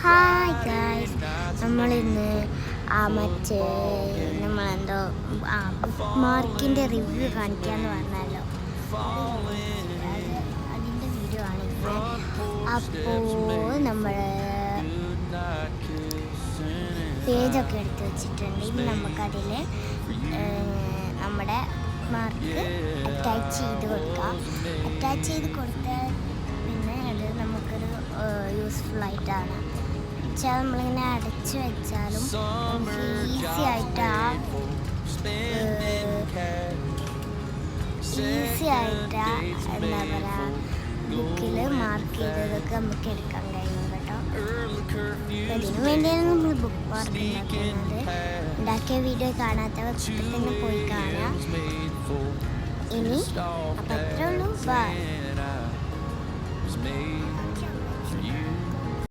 Hi guys, നമ്മളിന്ന് മറ്റേ നമ്മളെന്തോ book മാർക്കിൻ്റെ റിവ്യൂ കാണിക്കാമെന്ന് പറഞ്ഞല്ലോ. അതിൻ്റെ വീഡിയോ ആണ് ഇന്ന്. അപ്പോൾ നമ്മൾ പേജൊക്കെ എടുത്ത് വെച്ചിട്ടുണ്ട്. ഇനി നമുക്കതിൽ നമ്മുടെ മാർക്ക് അറ്റാച്ച് ചെയ്ത് കൊടുക്കാം. അറ്റാച്ച് ചെയ്ത് കൊടുത്താൽ പിന്നെ അത് നമുക്കൊരു യൂസ്ഫുള്ളായിട്ടാണ്. വെച്ചാൽ നമ്മളിങ്ങനെ അടച്ച് വെച്ചാലും നമുക്ക് ഈസി ആയിട്ട് എന്താ പറയുക ബുക്കിൽ മാർക്ക് ചെയ്തതൊക്കെ നമുക്ക് എടുക്കാൻ കഴിയും കേട്ടോ. അതിനു വേണ്ടിയാണ് നമ്മൾ ബുക്ക് മാർക്ക് ഉണ്ടാക്കുന്നത്. ഉണ്ടാക്കിയ വീഡിയോ കാണാത്തവർ തന്നെ പോയി കാണാം. ഇനി അപ്പം അത്രേ ഉള്ളൂ. ബൈ.